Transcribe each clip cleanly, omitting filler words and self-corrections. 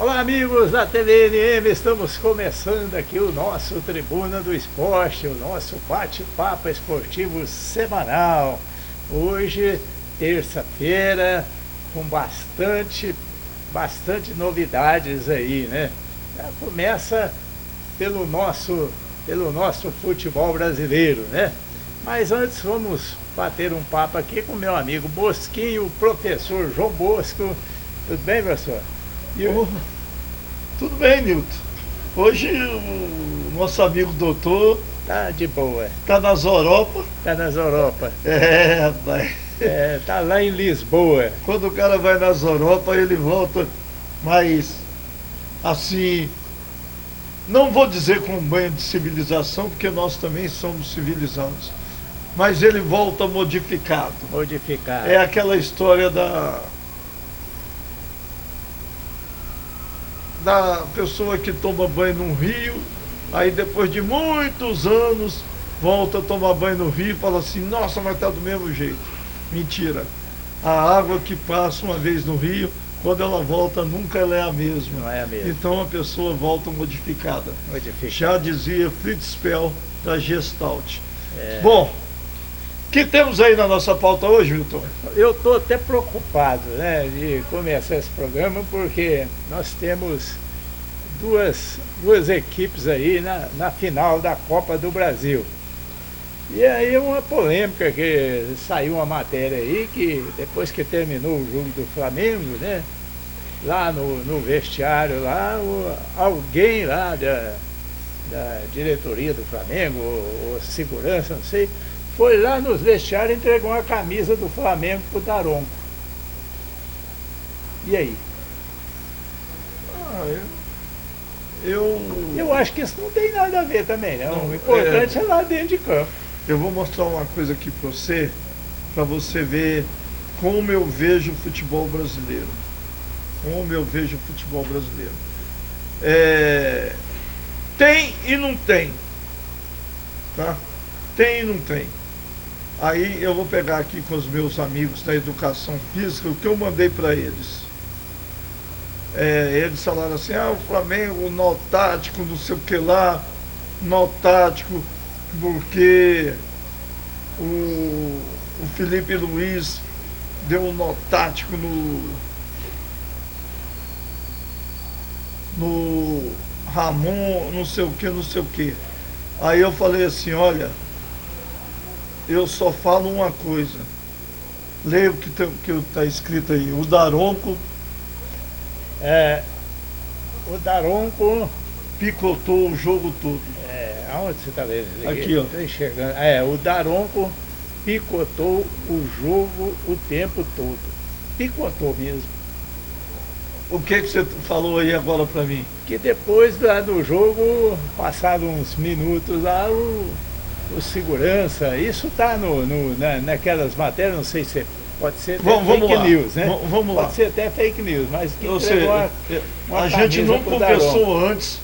Olá, amigos da TVNM, estamos começando aqui o nosso Tribuna do Esporte, o nosso bate-papo esportivo semanal. Hoje, terça-feira, com bastante novidades aí, né? Já começa pelo nosso futebol brasileiro, né? Mas antes vamos bater um papo aqui com meu amigo Bosquinho, o professor João Bosco. Tudo bem, professor? Tudo bem, Nilton. Hoje o nosso amigo doutor tá de boa. Tá nas Europa. Tá nas Europa. Rapaz. Tá lá em Lisboa. Quando o cara vai nas Europa, ele volta mais assim, não vou dizer com um banho de civilização, porque nós também somos civilizados, mas ele volta modificado. Modificado. É aquela história da pessoa que toma banho num rio, aí depois de muitos anos volta a tomar banho no rio e fala assim, nossa, mas tá do mesmo jeito. Mentira. A água que passa uma vez no rio, quando ela volta, nunca ela é a mesma. Não é a mesma. Então a pessoa volta modificada. Modificada. Já dizia Fritz Spell da Gestalt. Bom, o que temos aí na nossa pauta hoje, Milton? Eu estou até preocupado, né, de começar esse programa, porque nós temos duas equipes aí na final da Copa do Brasil. E aí uma polêmica, que saiu uma matéria aí que depois que terminou o jogo do Flamengo, né, lá no vestiário, lá, alguém lá da diretoria do Flamengo, ou segurança, não sei, foi lá nos vestiários e entregou uma camisa do Flamengo pro Daronco. E aí? Eu acho que isso não tem nada a ver também, né? O importante é lá dentro de campo. Eu vou mostrar uma coisa aqui para você ver como eu vejo o futebol brasileiro. Como eu vejo o futebol brasileiro. Tem e não tem. Tá? Tem e não tem. Aí eu vou pegar aqui com os meus amigos da educação física o que eu mandei para eles. Eles falaram assim, o Flamengo, nó tático, não sei o que lá, nó tático, porque o Felipe Luiz deu um nó tático no Ramon, não sei o que, não sei o que. Aí eu falei assim, olha, eu só falo uma coisa. Leia o que está escrito aí. O Daronco picotou o jogo todo. Aonde você está vendo? Aqui, ó. Estou enxergando. O Daronco picotou o jogo o tempo todo. Picotou mesmo. O que você falou aí agora para mim? Que depois lá do jogo, passado uns minutos lá, o segurança, isso está naquelas matérias, não sei se pode ser até fake news, né? Vamos lá. Pode ser até fake news, mas que a gente não conversou antes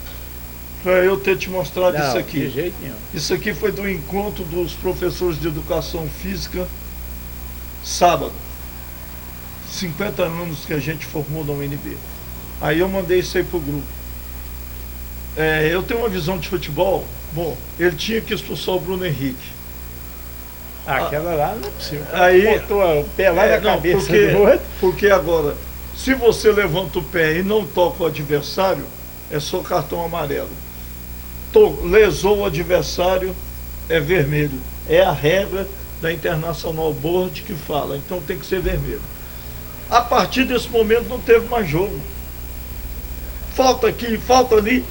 para eu ter te mostrado isso aqui. De jeito nenhum. Isso aqui foi do encontro dos professores de educação física, sábado. 50 anos que a gente formou na UNB. Aí eu mandei isso aí pro grupo. Eu tenho uma visão de futebol. Bom, ele tinha que expulsar o Bruno Henrique. Aquela lá não é possível. Aí botou o pé lá na cabeça do outro. Porque agora, se você levanta o pé e não toca o adversário, é só cartão amarelo. Lesou o adversário, é vermelho. É a regra da International Board que fala, então tem que ser vermelho. A partir desse momento não teve mais jogo. Falta aqui, falta ali.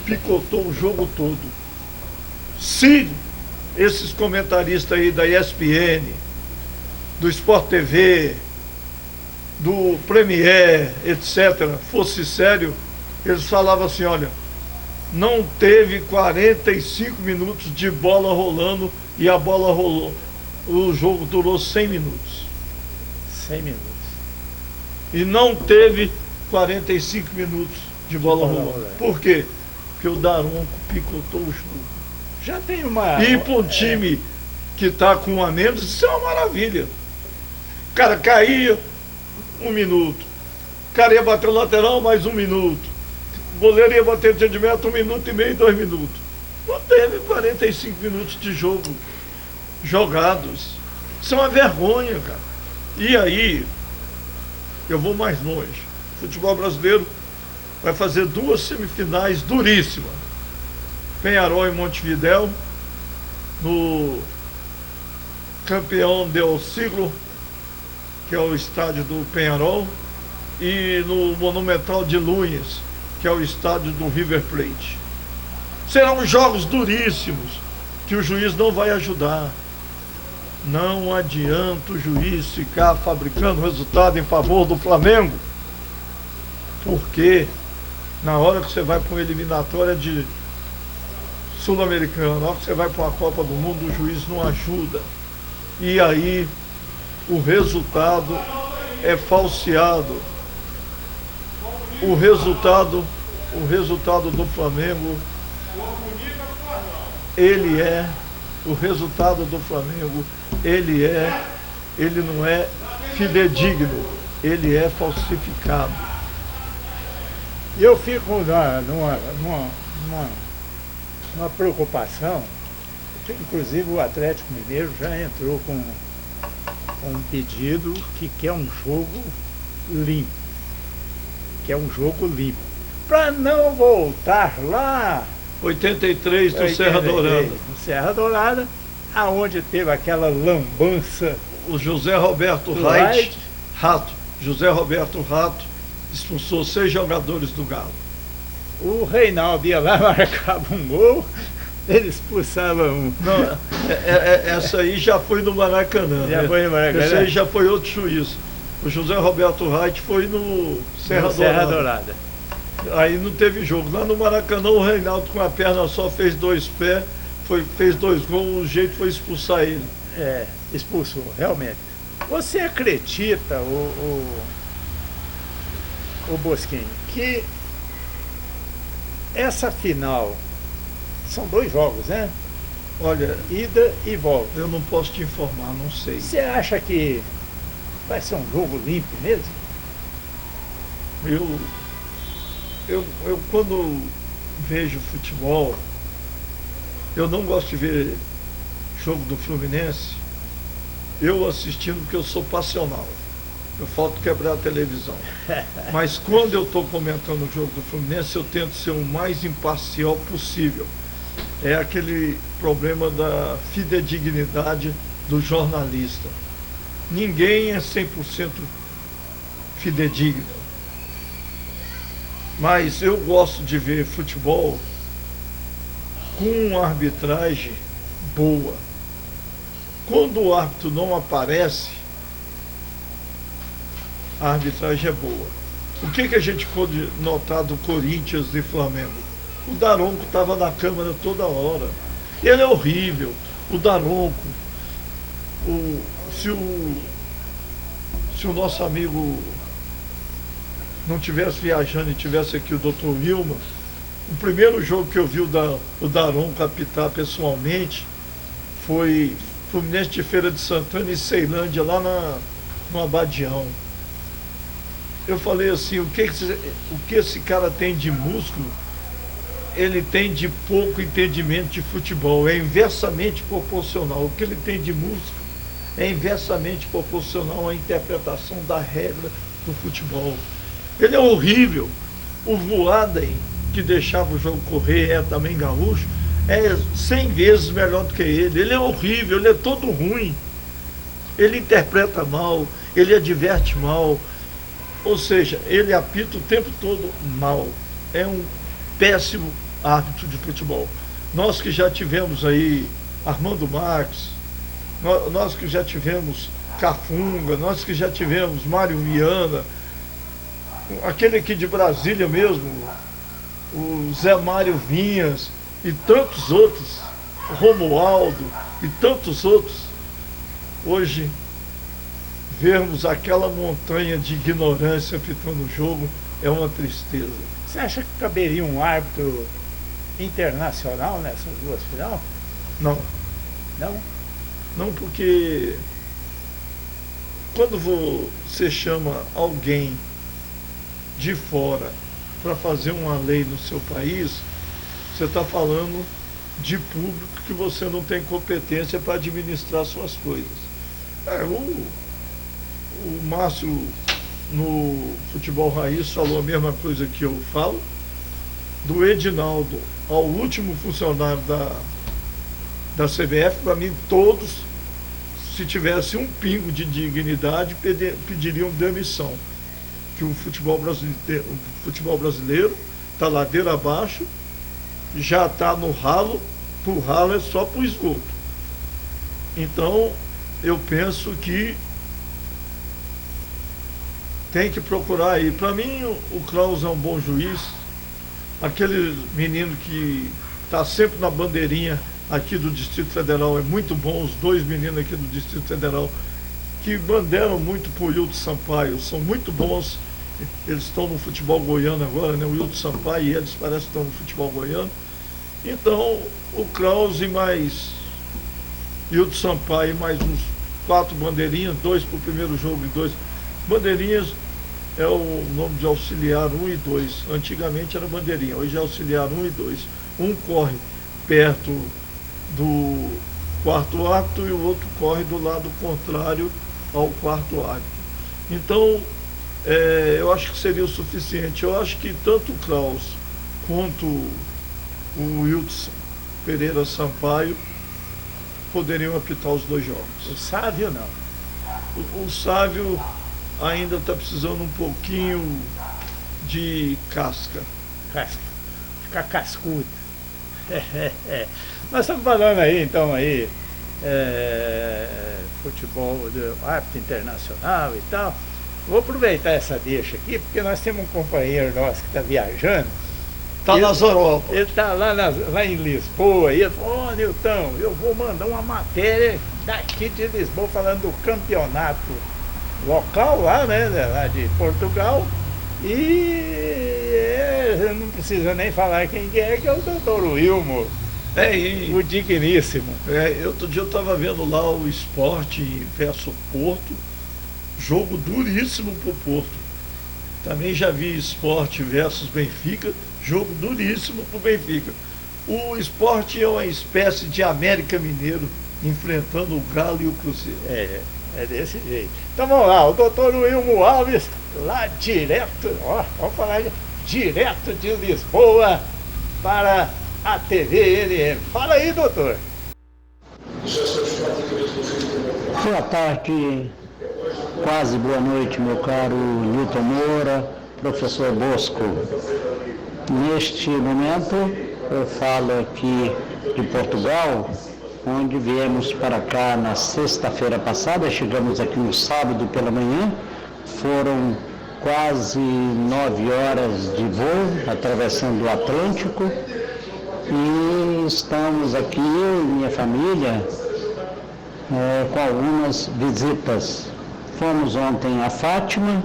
Picotou o jogo todo. Se esses comentaristas aí da ESPN, do Sport TV, do Premier, etc., fosse sério, eles falavam assim, olha, não teve 45 minutos de bola rolando e a bola rolou. O jogo durou 100 minutos. 100 minutos. E não teve 45 minutos de bola rolando. Por quê? Porque o Daronco picotou o jogo. Já tem uma... E para um time que está com um a menos, isso é uma maravilha. O cara caía, 1 minuto. O cara ia bater o lateral mais 1 minuto. O goleiro ia bater de meta 1 minuto e meio, 2 minutos. Não teve 45 minutos de jogo jogados. Isso é uma vergonha, cara. E aí, eu vou mais longe. O futebol brasileiro vai fazer 2 semifinais duríssimas. Peñarol e Montevidéu, no Campeão del Siglo, que é o estádio do Peñarol, e no Monumental de Núñez, que é o estádio do River Plate. Serão jogos duríssimos, que o juiz não vai ajudar. Não adianta o juiz ficar fabricando resultado em favor do Flamengo, porque na hora que você vai para uma eliminatória de Sul-Americana, na hora que você vai para uma Copa do Mundo, o juiz não ajuda. E aí o resultado é falseado. O resultado do Flamengo, o resultado do Flamengo, ele não é fidedigno, ele é falsificado. E eu fico numa preocupação, que inclusive o Atlético Mineiro já entrou com um pedido que quer um jogo limpo. Para não voltar lá 83 do Serra Dourada. No Serra Dourada, aonde teve aquela lambança. O José Roberto Rato expulsou 6 jogadores do Galo. O Reinaldo ia lá, marcava um gol, ele expulsava um. Não, essa aí já foi no Maracanã. Foi no Maracanã. Essa aí já foi outro juiz. O José Roberto Reit foi no Serra Dourada. Aí não teve jogo. Lá no Maracanã, o Reinaldo com a perna só fez 2 pés, fez 2 gols, o jeito foi expulsar ele. Expulsou, realmente. Você acredita, o Bosquinho, que essa final são 2 jogos, né? Olha, ida e volta. Eu não posso te informar, não sei. Você acha que vai ser um jogo limpo mesmo? Eu quando vejo futebol, eu não gosto de ver jogo do Fluminense, eu assistindo porque eu sou passional. Eu falto quebrar a televisão. Mas quando eu estou comentando o jogo do Fluminense, eu tento ser o mais imparcial possível. É aquele problema da fidedignidade do jornalista. Ninguém é 100% fidedigno. Mas eu gosto de ver futebol com uma arbitragem boa. Quando o árbitro não aparece, a arbitragem é boa. O que a gente pode notar do Corinthians e Flamengo? O Daronco estava na câmera toda hora. Ele é horrível. O Daronco, se o nosso amigo não tivesse viajando e tivesse aqui o Dr. Wilma, o primeiro jogo que eu vi o Daronco apitar pessoalmente foi Fluminense de Feira de Santana e Ceilândia, lá no Abadião. Eu falei assim, o que esse cara tem de músculo, ele tem de pouco entendimento de futebol, é inversamente proporcional. O que ele tem de músculo é inversamente proporcional à interpretação da regra do futebol. Ele é horrível. O Voaden, que deixava o jogo correr, é também gaúcho, é 100 vezes melhor do que ele. Ele é horrível, ele é todo ruim. Ele interpreta mal, ele adverte mal. Ou seja, ele apita o tempo todo mal. É um péssimo árbitro de futebol. Nós que já tivemos aí Armando Marques, nós que já tivemos Cafunga, nós que já tivemos Mário Viana, aquele aqui de Brasília mesmo, o Zé Mário Vinhas e tantos outros, Romualdo e tantos outros. Hoje, vermos aquela montanha de ignorância apitando o jogo é uma tristeza. Você acha que caberia um árbitro internacional nessas 2 finais? Não. Não? Não, porque quando você chama alguém de fora para fazer uma lei no seu país, você está falando de público que você não tem competência para administrar suas coisas. O Márcio, no Futebol Raiz, falou a mesma coisa que eu falo. Do Edinaldo ao último funcionário da CBF, para mim, todos, se tivesse um pingo de dignidade, pediriam demissão. Que o futebol brasileiro está ladeira abaixo, já está no ralo, o ralo é só para o esgoto. Então, eu penso que tem que procurar aí. Para mim, o Klaus é um bom juiz. Aquele menino que está sempre na bandeirinha aqui do Distrito Federal é muito bom. Os dois meninos aqui do Distrito Federal que bandeiram muito por Wilton Sampaio, são muito bons. Eles estão no futebol goiano agora, né? O Wilton Sampaio e eles parecem que estão no futebol goiano. Então, o Klaus e mais Wilton Sampaio e mais uns 4 bandeirinhas, 2 para o primeiro jogo e 2 bandeirinhas, é o nome de auxiliar 1 e 2. Antigamente era bandeirinha, hoje é auxiliar 1 e 2. Um corre perto do quarto árbitro e o outro corre do lado contrário ao quarto árbitro. Então, eu acho que seria o suficiente. Eu acho que tanto o Klaus quanto o Wilton Pereira Sampaio poderiam apitar os 2 jogos. O Sávio não. O Sávio ainda está precisando um pouquinho de casca. Ficar cascudo. Nós estamos falando aí, então, futebol do árbitro internacional e tal. Vou aproveitar essa deixa aqui, porque nós temos um companheiro nosso que está viajando. Está nas Europa. Ele está lá em Lisboa, e ele falou: Nilton, eu vou mandar uma matéria daqui de Lisboa falando do campeonato local lá, né, lá de Portugal, e não precisa nem falar quem é, que é o doutor Wilmo, o digníssimo. Outro dia eu estava vendo lá o Sport versus Porto, jogo duríssimo para o Porto. Também já vi Sport versus Benfica, jogo duríssimo para o Benfica. O Sport é uma espécie de América Mineiro enfrentando o Galo e o Cruzeiro. É desse jeito. Então vamos lá, o doutor Wilmo Alves, lá direto, direto de Lisboa para a TV NM. Fala aí, doutor. Boa tarde, quase boa noite, meu caro Nilton Moura, professor Bosco. Neste momento eu falo aqui de Portugal, onde viemos para cá na sexta-feira passada, chegamos aqui no sábado pela manhã, foram quase 9 horas de voo, atravessando o Atlântico, e estamos aqui, eu e minha família, com algumas visitas. Fomos ontem a Fátima,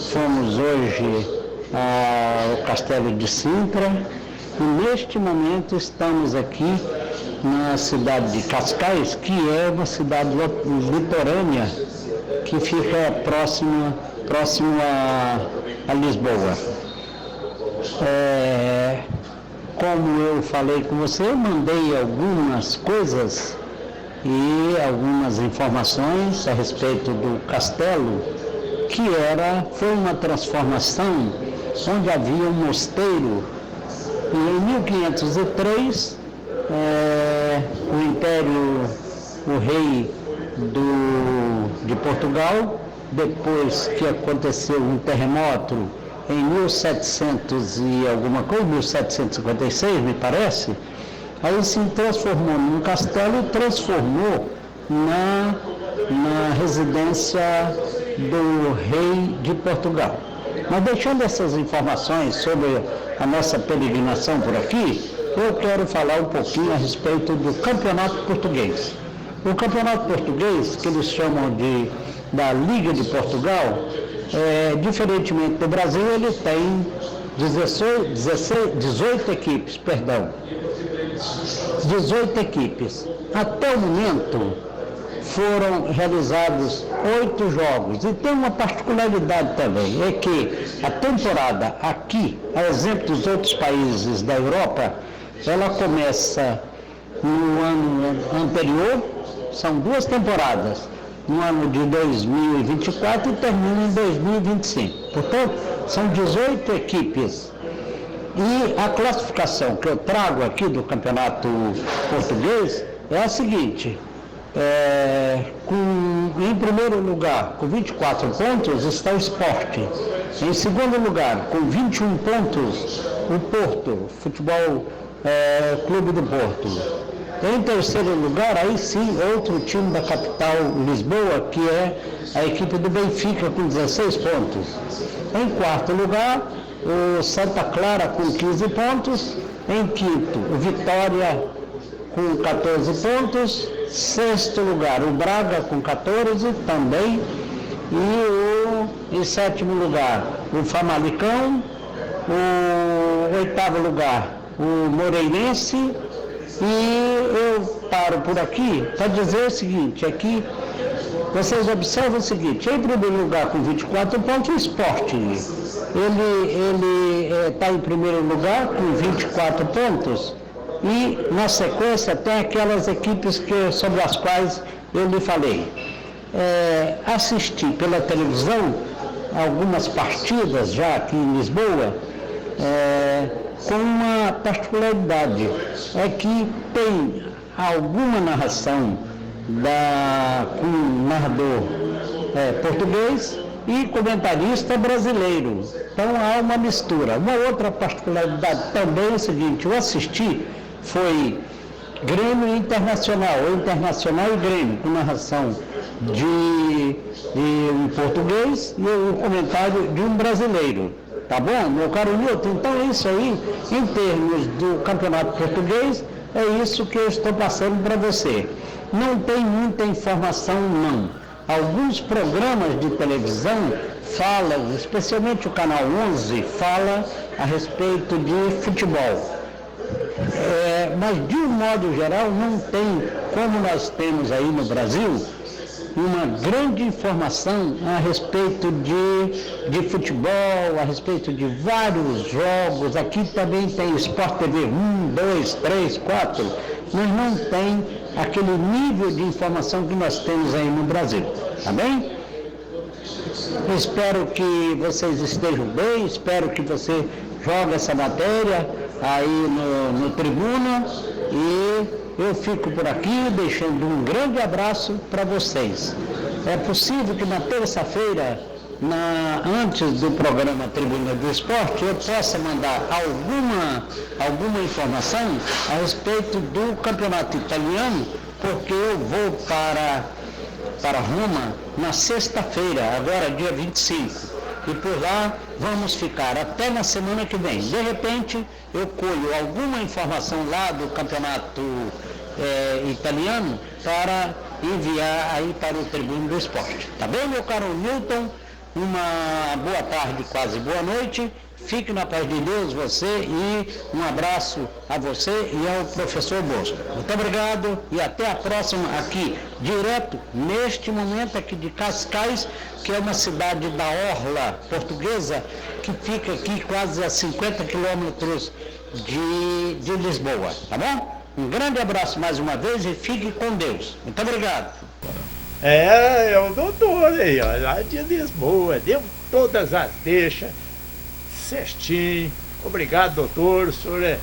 fomos hoje ao Castelo de Sintra, e neste momento estamos aqui na cidade de Cascais, que é uma cidade litorânea que fica próximo a Lisboa. Como eu falei com você, eu mandei algumas coisas e algumas informações a respeito do castelo, que foi uma transformação onde havia um mosteiro, e em 1503 o rei de Portugal, depois que aconteceu um terremoto em 1700 e alguma coisa, 1756 me parece, aí se transformou num castelo e transformou na residência do rei de Portugal. Mas deixando essas informações sobre a nossa peregrinação por aqui, eu quero falar um pouquinho a respeito do Campeonato Português. O Campeonato Português, que eles chamam da Liga de Portugal, diferentemente do Brasil, ele tem 18 equipes, 18 equipes. Até o momento foram realizados 8 jogos. E tem uma particularidade também, é que a temporada aqui, a exemplo dos outros países da Europa, ela começa no ano anterior, são 2 temporadas, no ano de 2024 e termina em 2025. Portanto, são 18 equipes. E a classificação que eu trago aqui do Campeonato Português é a seguinte: em primeiro lugar, com 24 pontos, está o Sport. Em segundo lugar, com 21 pontos, o Porto, Futebol Clube do Porto. Em terceiro lugar, aí sim, outro time da capital, Lisboa, que é a equipe do Benfica, com 16 pontos. Em quarto lugar, o Santa Clara, com 15 pontos. Em quinto, o Vitória, com 14 pontos. Sexto lugar, o Braga, com 14 também. E em sétimo lugar, o Famalicão. O oitavo lugar, o Moreirense. E eu paro por aqui para dizer o seguinte, aqui vocês observam o seguinte: em primeiro lugar com 24 pontos, o Sport, ele está em primeiro lugar com 24 pontos e na sequência tem aquelas equipes sobre as quais eu lhe falei. Assisti pela televisão algumas partidas já aqui em Lisboa, com uma particularidade, é que tem alguma narração com narrador português e comentarista brasileiro. Então há uma mistura. Uma outra particularidade também é o seguinte: eu assisti, foi Grêmio Internacional, ou Internacional e Grêmio, com narração de um português e o comentário de um brasileiro. Tá bom, meu caro Nilton? Então é isso aí, em termos do Campeonato Português, é isso que eu estou passando para você. Não tem muita informação, não. Alguns programas de televisão falam, especialmente o Canal 11, fala a respeito de futebol. Mas de um modo geral não tem, como nós temos aí no Brasil, uma grande informação a respeito de futebol, a respeito de vários jogos. Aqui também tem Sport TV 1, 2, 3, 4, mas não tem aquele nível de informação que nós temos aí no Brasil, tá bem? Eu espero que vocês estejam bem, espero que você jogue essa matéria aí no Tribuna, e eu fico por aqui deixando um grande abraço para vocês. É possível que na terça-feira, antes do programa Tribuna do Esporte, eu possa mandar alguma informação a respeito do campeonato italiano, porque eu vou para Roma na sexta-feira, agora dia 25. E por lá vamos ficar até na semana que vem. De repente, eu colho alguma informação lá do campeonato italiano para enviar aí para o Tribuna do Esporte. Tá bem, meu caro Nilton? Uma boa tarde, quase boa noite. Fique na paz de Deus, você, e um abraço a você e ao professor Bosco. Muito obrigado e até a próxima aqui, direto neste momento aqui de Cascais, que é uma cidade da orla portuguesa, que fica aqui quase a 50 quilômetros de Lisboa, tá bom? Um grande abraço mais uma vez e fique com Deus. Muito obrigado. É o doutor aí, ó, lá de Lisboa, deu todas as deixas, certinho. Obrigado, doutor, o senhor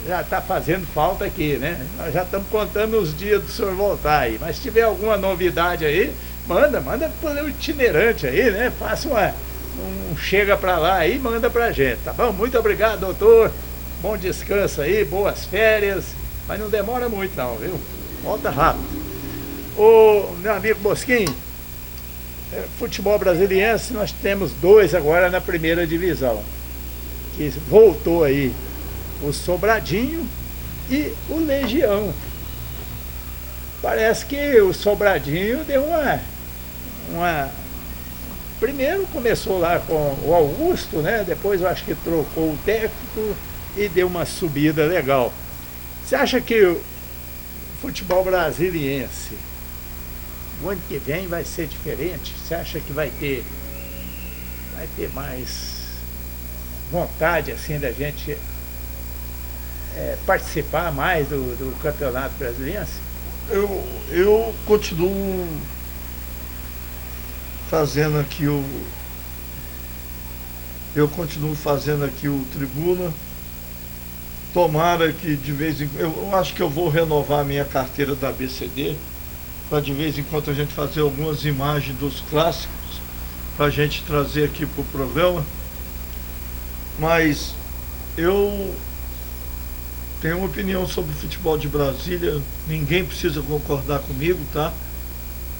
já está fazendo falta aqui, né? Nós já estamos contando os dias do senhor voltar aí, mas se tiver alguma novidade aí, manda para o itinerante aí, né? Faça um chega para lá aí e manda pra gente, tá bom? Muito obrigado, doutor, bom descanso aí, boas férias, mas não demora muito não, viu? Volta rápido. Ô, meu amigo Bosquinho, futebol brasiliense, nós temos 2 agora na primeira divisão, que voltou aí, o Sobradinho e o Legião. Parece que o Sobradinho deu uma... Primeiro começou lá com o Augusto, né? Depois eu acho que trocou o técnico e deu uma subida legal. Você acha que o futebol brasiliense o ano que vem vai ser diferente? Você acha que vai ter mais vontade assim da gente participar mais do Campeonato Brasiliense? Eu continuo fazendo aqui o Tribuna. Tomara que de vez em quando, eu acho que eu vou renovar a minha carteira da ABCD, para de vez em quando a gente fazer algumas imagens dos clássicos, para a gente trazer aqui para o programa. Mas eu tenho uma opinião sobre o futebol de Brasília, ninguém precisa concordar comigo, tá?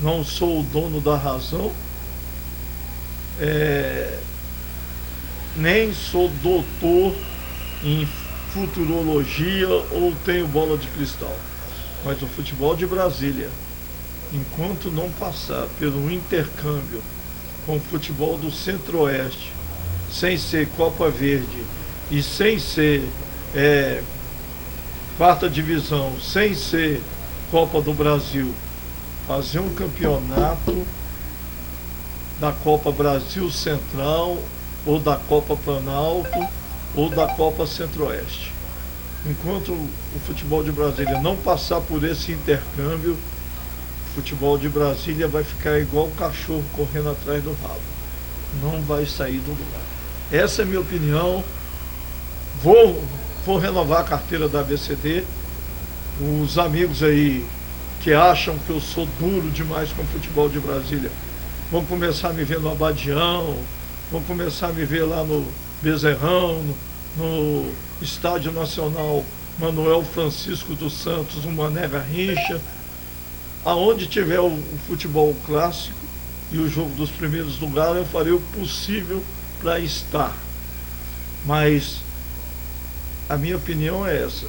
Não sou o dono da razão, nem sou doutor em futurologia ou tenho bola de cristal. Mas o futebol de Brasília, enquanto não passar pelo intercâmbio com o futebol do Centro-Oeste, sem ser Copa Verde e sem ser quarta divisão, sem ser Copa do Brasil, fazer um campeonato da Copa Brasil Central ou da Copa Planalto ou da Copa Centro-Oeste. Enquanto o futebol de Brasília não passar por esse intercâmbio, o futebol de Brasília vai ficar igual o cachorro correndo atrás do rabo. Não vai sair do lugar. Essa é a minha opinião. Vou renovar a carteira da ABCD. Os amigos aí que acham que eu sou duro demais com o futebol de Brasília vão começar a me ver no Abadião, vão começar a me ver lá no Bezerrão, no Estádio Nacional Manuel Francisco dos Santos, o Mané Garrincha. Aonde tiver o futebol clássico e o jogo dos primeiros lugares, eu farei o possível para estar. Mas a minha opinião é essa.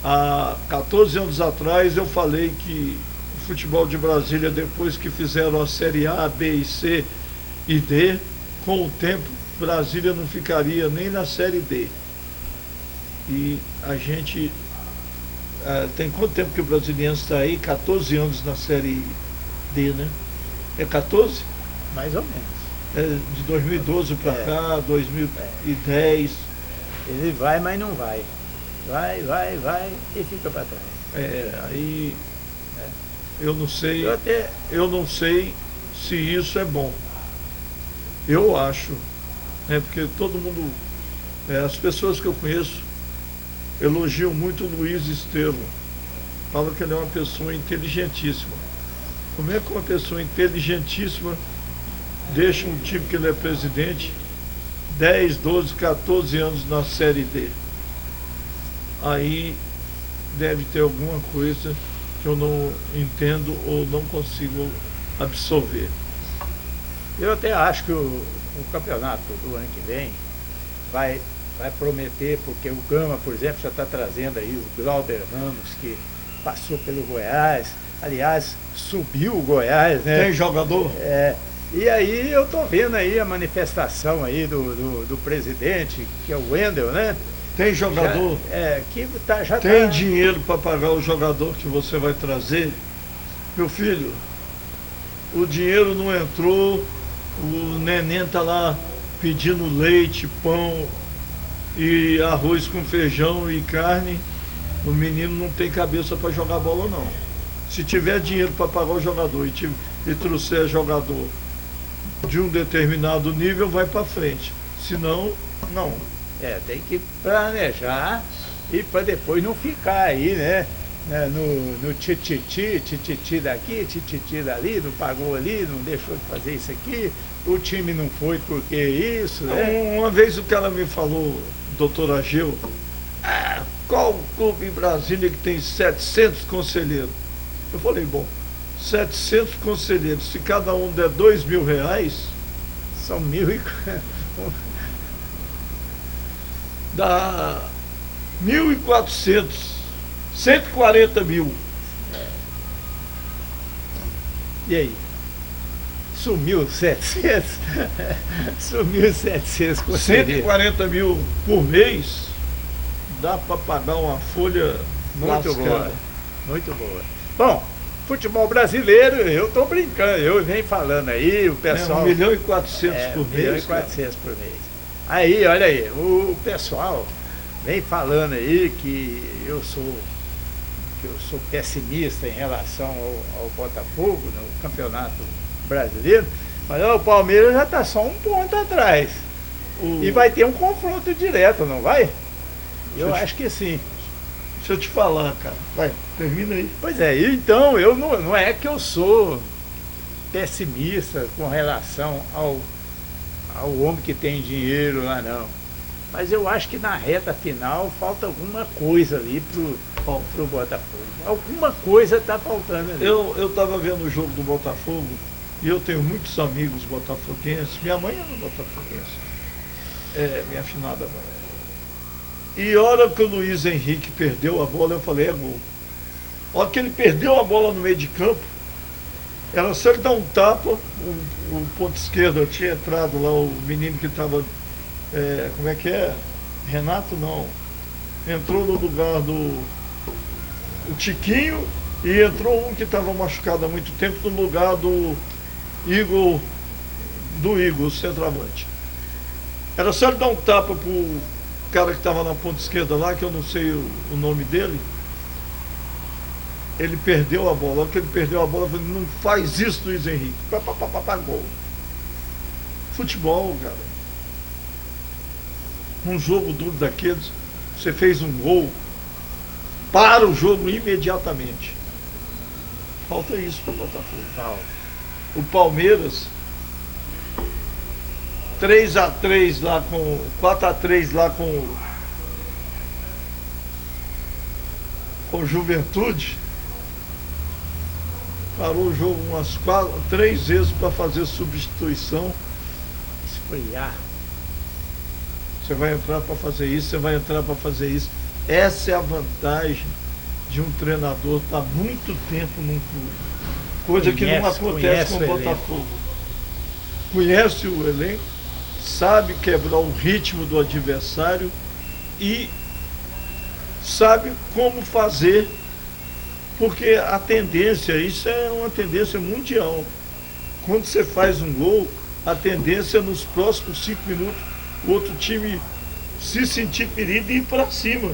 Há 14 anos atrás eu falei que o futebol de Brasília, depois que fizeram a Série A, B e C e D, com o tempo Brasília não ficaria nem na Série D. E a gente tem quanto tempo que o Brasiliense está aí? 14 anos na Série D, né? É 14? Mais ou menos. De 2012 para cá, 2010. Ele vai, mas não vai. Vai e fica para trás. Aí eu não sei se isso é bom. Eu acho, porque todo mundo, as pessoas que eu conheço elogiam muito o Luiz Estevam. Falam que ele é uma pessoa inteligentíssima. Como é que uma pessoa inteligentíssima deixa um time que ele é presidente 10, 12, 14 anos na Série D? Aí deve ter alguma coisa que eu não entendo ou não consigo absorver. Eu até acho que o campeonato do ano que vem vai prometer, porque o Gama, por exemplo, já está trazendo aí o Glauber Ramos, que passou pelo Goiás, aliás, subiu o Goiás, né? Tem jogador? E aí eu tô vendo aí a manifestação aí do presidente, que é o Wendel, né? Tem jogador? Já tem dinheiro para pagar o jogador que você vai trazer? Meu filho, o dinheiro não entrou, o neném tá lá pedindo leite, pão e arroz com feijão e carne. O menino não tem cabeça para jogar bola, não. Se tiver dinheiro para pagar o jogador e trouxer jogador de um determinado nível, vai para frente. Senão, não. Tem que planejar e para depois não ficar aí, né? No tititi daqui, tititi dali, não pagou ali, não deixou de fazer isso aqui, o time não foi porque isso, né? Uma vez o cara me falou, doutor Ageu, qual clube em Brasília que tem 700 conselheiros? Eu falei, bom, 700 conselheiros, se cada um der R$2.000, são 1.000 dá 1.400, 140 mil. E aí? Sumiu 700? Sumiu 700 conselheiros. 140 mil por mês, dá para pagar uma folha muito boa. Muito boa. Bom, Futebol brasileiro, eu estou brincando, eu venho falando aí, o pessoal... 1.400.000 por mês. 1.400.000 por mês. Aí, olha aí, o pessoal vem falando aí que eu sou pessimista em relação ao Botafogo no Campeonato Brasileiro, mas o Palmeiras já está só um ponto atrás. E vai ter um confronto direto, não vai? Eu acho que sim. Deixa eu te falar, cara. Vai, termina aí. Pois é, então eu não é que eu sou pessimista com relação ao homem que tem dinheiro lá, não. Mas eu acho que na reta final falta alguma coisa ali pro Botafogo. Alguma coisa está faltando ali. Eu estava vendo o jogo do Botafogo e eu tenho muitos amigos botafoguenses. Minha mãe era botafoguense. Minha afinada mãe. E a hora que o Luiz Henrique perdeu a bola, eu falei, é gol. A hora que ele perdeu a bola no meio de campo, era só ele dar um tapa, o ponto esquerdo, tinha entrado lá o menino que estava, como é que é? Renato não. Entrou no lugar do Tiquinho e entrou um que estava machucado há muito tempo no lugar do Igor, o centroavante. Era só ele dar um tapa pro cara que estava na ponta esquerda lá, que eu não sei o nome dele. Ele perdeu a bola. Quando ele perdeu a bola, eu falei, não faz isso, Luiz Henrique. Gol. Futebol, cara. Um jogo duro daqueles, você fez um gol, para o jogo imediatamente. Falta isso para o Botafogo. O Palmeiras 3-3 lá com 4-3 lá com Juventude, parou o jogo umas 3 vezes para fazer substituição. Esfriar. Você vai entrar para fazer isso, você vai entrar para fazer isso. Essa é a vantagem de um treinador estar muito tempo num clube. Coisa que não acontece com o Botafogo. Conhece o elenco, sabe quebrar o ritmo do adversário e sabe como fazer, porque a tendência, isso é uma tendência mundial. Quando você faz um gol, a tendência é nos próximos 5 minutos o outro time se sentir perigo e ir para cima.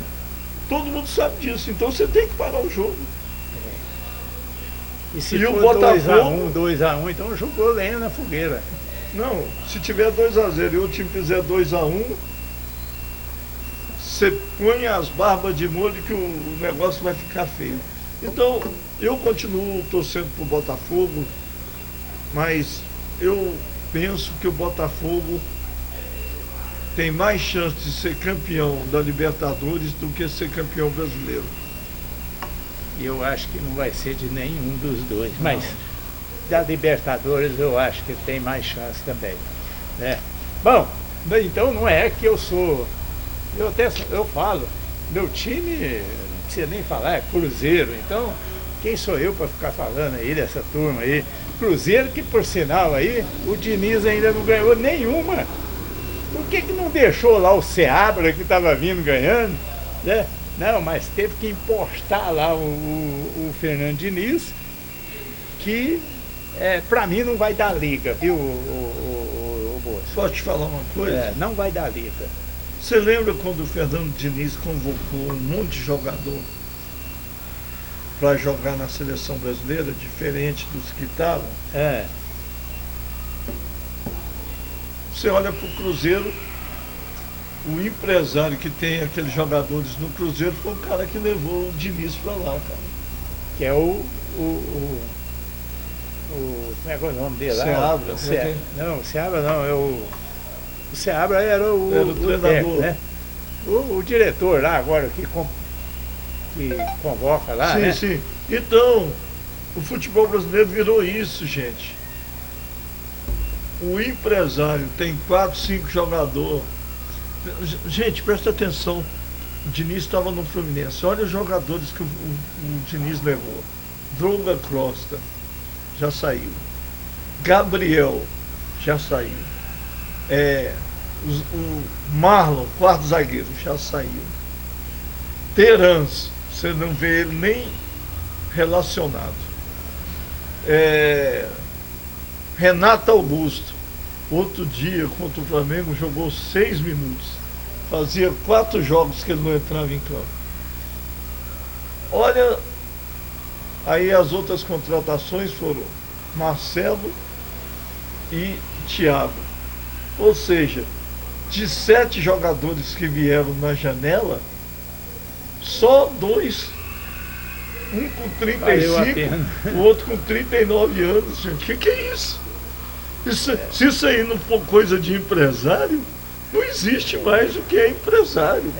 Todo mundo sabe disso, então você tem que parar o jogo. E se for 2-1, então jogou lenha na fogueira. Não, se tiver 2-0 e o time fizer 2-1, você põe as barbas de molho que o negócio vai ficar feio. Então, eu continuo torcendo pro Botafogo, mas eu penso que o Botafogo tem mais chance de ser campeão da Libertadores do que ser campeão brasileiro. E eu acho que não vai ser de nenhum dos dois, mas da Libertadores eu acho que tem mais chance também, né? Bom, então não é que eu sou, eu falo, meu time, não precisa nem falar, é Cruzeiro, então quem sou eu para ficar falando aí dessa turma aí? Cruzeiro que, por sinal aí, o Diniz ainda não ganhou nenhuma. Por que não deixou lá o Seabra que estava vindo ganhando, né? Não, mas teve que impostar lá o Fernando Diniz, que para mim não vai dar liga, viu, o Bolso? Posso te falar uma coisa? Não vai dar liga. Você lembra quando o Fernando Diniz convocou um monte de jogador para jogar na seleção brasileira, diferente dos que estavam? Você olha para o Cruzeiro, o empresário que tem aqueles jogadores no Cruzeiro foi o cara que levou o Diniz para lá, cara. Que é o como é que é o nome dele lá? Seabra. Não, o Seabra não, o Seabra era o treinador, né? O diretor lá agora que convoca lá, sim, né? Sim. Então, o futebol brasileiro virou isso, gente. O empresário tem 4, 5 jogadores. Gente, presta atenção. O Diniz estava no Fluminense. Olha os jogadores que o Diniz levou. Douglas Costa já saiu. Gabriel já saiu. O Marlon, quarto zagueiro, já saiu. Terans, você não vê ele nem relacionado. Renato Augusto, outro dia contra o Flamengo, jogou 6 minutos. Fazia 4 jogos que ele não entrava em campo. Olha, aí as outras contratações foram Marcelo e Thiago. Ou seja, de 7 jogadores que vieram na janela, só 2, um com 35, o outro com 39 anos. Gente, que é isso? Se isso aí não for coisa de empresário, não existe mais o que é empresário.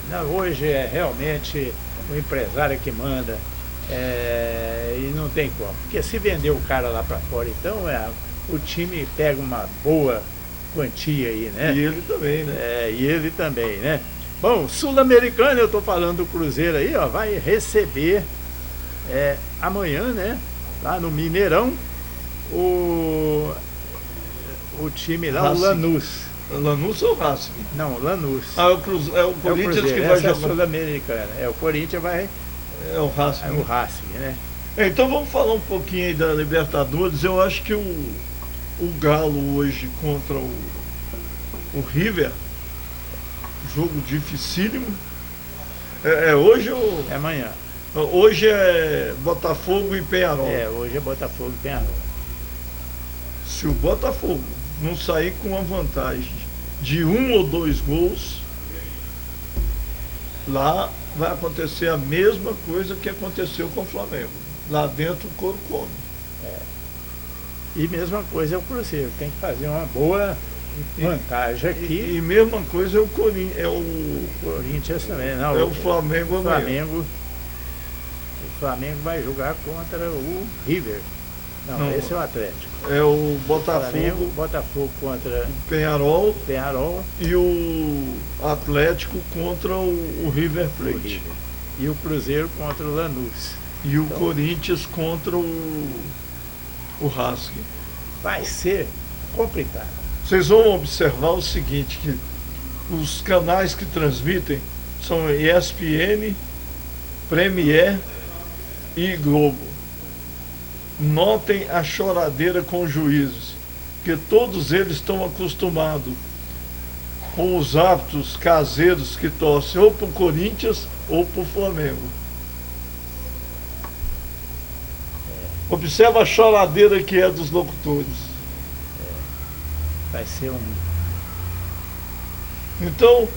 Não, hoje é realmente o empresário que manda, e não tem como. Porque se vender o cara lá para fora, então o time pega uma boa quantia aí, né? E ele também, né? E ele também, né? Bom, Sul-Americano, eu estou falando do Cruzeiro aí, ó, vai receber amanhã, né? Lá no Mineirão, o time lá, Racing. o Lanús. Lanús ou Racing? Não, Lanús. É o Corinthians Cruzeiro, que vai essa é a jogar. Sul-Americana. O Corinthians vai. É o Racing. O Racing, né? Então vamos falar um pouquinho aí da Libertadores. Eu acho que o Galo hoje contra o River, jogo dificílimo. Hoje ou... É amanhã. Hoje é Botafogo e Peñarol. Hoje é Botafogo e Peñarol. Se o Botafogo não sair com uma vantagem de 1 ou 2 gols, lá vai acontecer a mesma coisa que aconteceu com o Flamengo. Lá dentro o couro come. E mesma coisa é o Cruzeiro, tem que fazer uma boa vantagem aqui. E mesma coisa é o Corinthians. O Corinthians também, não. O Flamengo amanhã. O Flamengo vai jogar contra o River. Não, esse é o Atlético. É o Botafogo. Flamengo, Botafogo contra Peñarol e o Atlético contra o River Plate. E o Cruzeiro contra o Lanús. E o Corinthians contra o Racing. Vai ser complicado. Vocês vão observar o seguinte, que os canais que transmitem são ESPN, Premier e Globo. Notem a choradeira com os juízes, porque todos eles estão acostumados com os hábitos caseiros que torcem ou para o Corinthians ou para o Flamengo. Observa a choradeira que é dos locutores. Vai ser Então,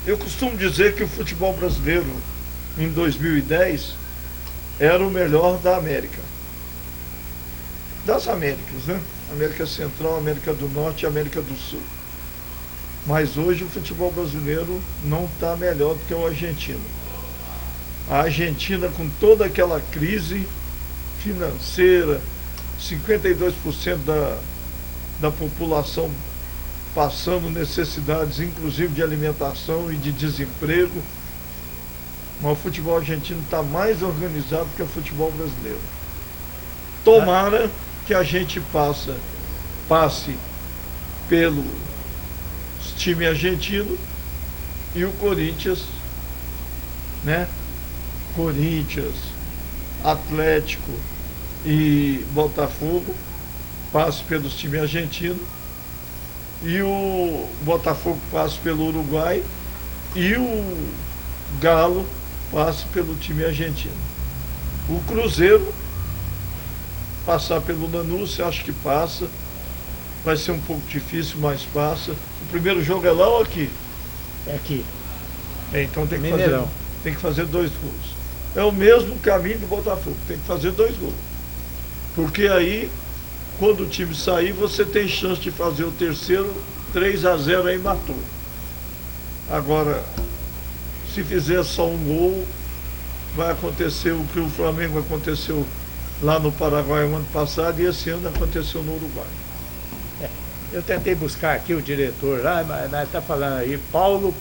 eu costumo dizer que o futebol brasileiro, em 2010, era o melhor da América. Das Américas, né? América Central, América do Norte e América do Sul. Mas hoje o futebol brasileiro não está melhor do que o argentino. A Argentina, com toda aquela crise financeira, 52% da população passando necessidades, inclusive de alimentação e de desemprego. Mas o futebol argentino está mais organizado que o futebol brasileiro. Tomara que a gente passe pelo time argentino e o Corinthians, né? Corinthians, Atlético e Botafogo passe pelos times argentinos e o Botafogo passe pelo Uruguai e o Galo passe pelo time argentino. O Cruzeiro passar pelo Lanús, acho que passa. Vai ser um pouco difícil, mas passa. O primeiro jogo é lá ou aqui? É aqui. Então tem que fazer 2 gols. É o mesmo caminho do Botafogo, tem que fazer 2 gols. Porque aí, quando o time sair, você tem chance de fazer o terceiro, 3-0 aí matou. Agora, se fizer só um gol, vai acontecer o que o Flamengo aconteceu lá no Paraguai o ano passado e esse ano aconteceu no Uruguai. Eu tentei buscar aqui o diretor lá, mas está falando aí, Paulo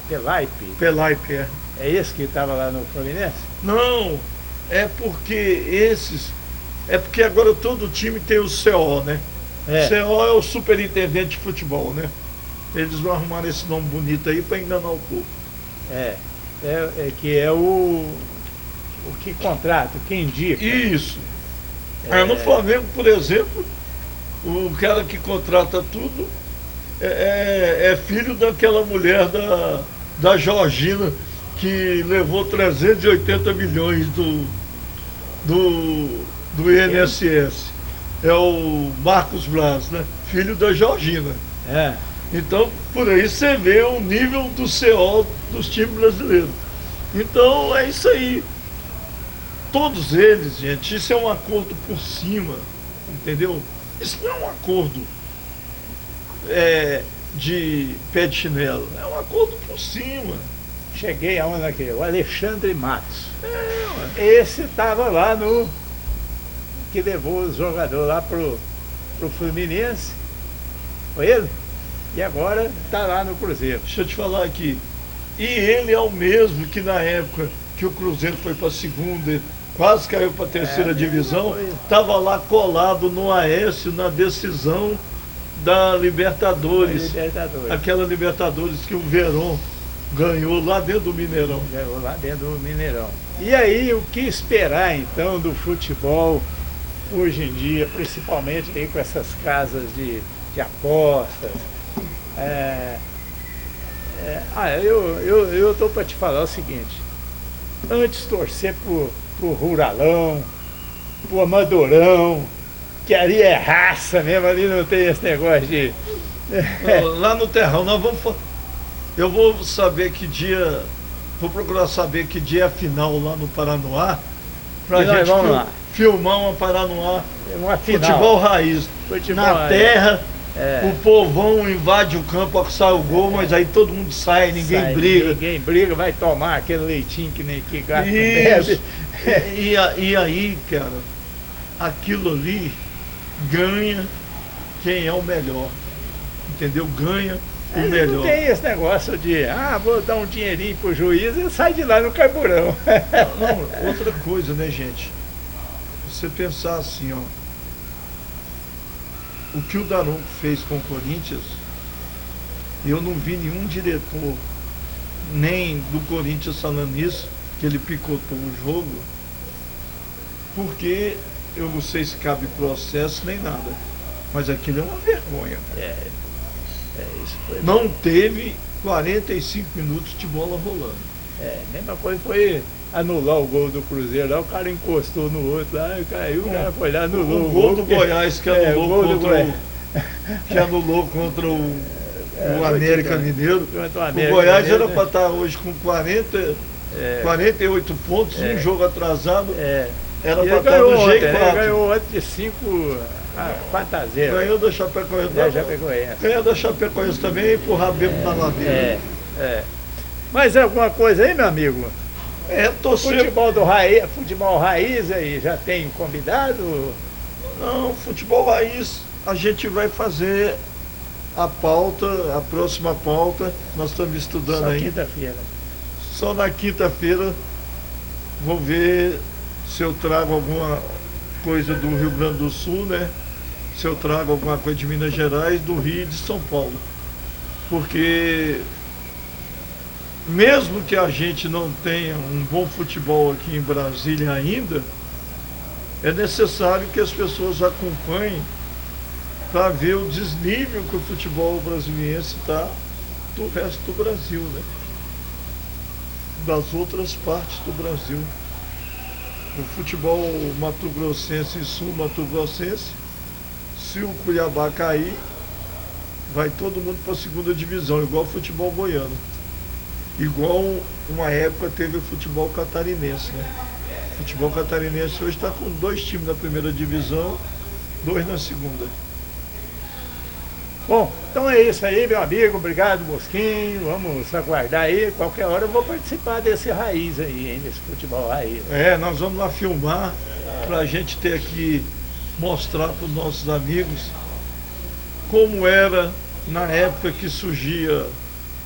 Pelaipe. Pelaipe, É esse que estava lá no Fluminense? Não, é porque agora todo time tem o CO, né? CO é o superintendente de futebol, né? Eles vão arrumar esse nome bonito aí para enganar o povo. Que é o o que contrata, o que indica. Isso. No Flamengo, por exemplo, o cara que contrata tudo é filho daquela mulher da Georgina, que levou 380 milhões do INSS. É o Marcos Braz, né? Filho da Georgina. Então, por aí você vê o nível do CO dos times brasileiros. Então, é isso aí. Todos eles, gente, isso é um acordo por cima, entendeu? Isso não é um acordo de pé de chinelo, é um acordo por cima. Cheguei aonde aqui? O Alexandre Matos. Esse estava lá no... que levou os jogadores lá pro Fluminense. Foi ele? E agora está lá no Cruzeiro. Deixa eu te falar aqui. E ele é o mesmo que na época que o Cruzeiro foi para a segunda, quase caiu para a terceira divisão, estava lá colado no Aécio na decisão da Libertadores. Aquela Libertadores que o Verón ganhou lá dentro do Mineirão. Ganhou lá dentro do Mineirão. E aí, o que esperar então do futebol hoje em dia, principalmente aí com essas casas de apostas? Eu estou para te falar o seguinte: antes torcer pro Ruralão, pro Amadorão, que ali é raça mesmo, ali não tem esse negócio de... Lá no Terrão, eu vou saber que dia, vou procurar saber que dia é a final lá no Paranoá, pra gente filmar uma Paranoá, uma final. Futebol raiz, terra. O povão invade o campo, sai o gol, mas aí todo mundo sai, ninguém briga. Ninguém briga, vai tomar aquele leitinho que gato bebe. E aí, cara, aquilo ali ganha quem é o melhor. Entendeu? Ganha o melhor. Não tem esse negócio de, vou dar um dinheirinho pro juiz e sai de lá no carburão. Não, outra coisa, né, gente? Você pensar assim, ó. O que o Daronco fez com o Corinthians, eu não vi nenhum diretor, nem do Corinthians falando isso, que ele picotou o jogo, porque eu não sei se cabe processo nem nada, mas aquilo é uma vergonha. Isso foi. Não teve 45 minutos de bola rolando. Mesma coisa foi anular o gol do Cruzeiro lá, o cara encostou no outro lá, caiu, o cara foi lá, anulou o gol do Goiás que anulou contra o América Mineiro. O Goiás era para estar hoje com 48 pontos, um jogo atrasado. Era para estar no G4. Ganhou ontem de 4-0. Ganhou da Chapecoense. Ganhou da Chapecoense também e pro Rabelo na ladeira. Mas alguma coisa aí, meu amigo? Futebol raiz aí, já tem convidado? Não, futebol raiz, a gente vai fazer a pauta, a próxima pauta, nós estamos estudando aí. Só quinta-feira. Só na quinta-feira vou ver se eu trago alguma coisa do Rio Grande do Sul, né? Se eu trago alguma coisa de Minas Gerais, do Rio e de São Paulo. Porque mesmo que a gente não tenha um bom futebol aqui em Brasília ainda, é necessário que as pessoas acompanhem para ver o desnível que o futebol brasileiro está do resto do Brasil, né? Das outras partes do Brasil. O futebol mato-grossense e sul-mato-grossense, se o Cuiabá cair, vai todo mundo para a segunda divisão, igual o futebol goiano. Igual uma época teve o futebol catarinense, né? O futebol catarinense hoje está com 2 times na primeira divisão, 2 na segunda. Bom, então é isso aí, meu amigo. Obrigado, Bosquinho. Vamos aguardar aí. Qualquer hora eu vou participar desse raiz aí, hein? Desse futebol raiz. Nós vamos lá filmar para a gente ter aqui, mostrar para os nossos amigos como era na época que surgia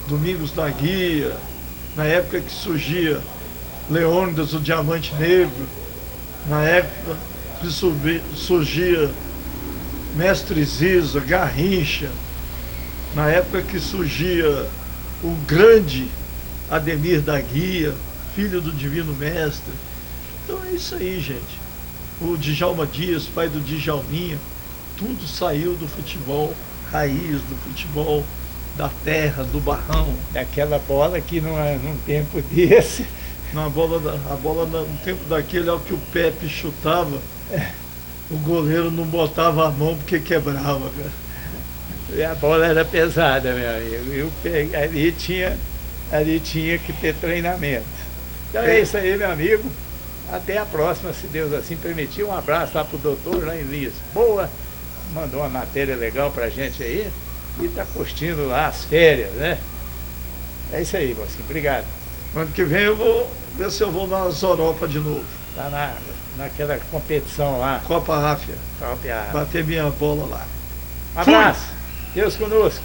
Domingos da Guia, na época que surgia Leônidas, o Diamante Negro, na época que surgia Mestre Ziza, Garrincha, na época que surgia o grande Ademir da Guia, filho do Divino Mestre, É isso aí, gente. O Djalma Dias, pai do Djalminha, tudo saiu do futebol raiz, do futebol da terra, do barrão. Daquela bola que num tempo desse... A bola no tempo daquele é o que o Pepe chutava, o goleiro não botava a mão porque quebrava, cara. E a bola era pesada, meu amigo. Ali tinha que ter treinamento. Então é isso aí, meu amigo. Até a próxima, se Deus assim permitir. Um abraço lá pro doutor, lá em Lisboa. Mandou uma matéria legal pra gente aí. E tá curtindo lá as férias, né? É isso aí, mocinho. Obrigado. Ano que vem eu vou ver se eu vou nas Europa de novo. Tá naquela competição lá. Copa Ráfia. Copa Ráfia. Bater minha bola lá. Um abraço. Deus conosco.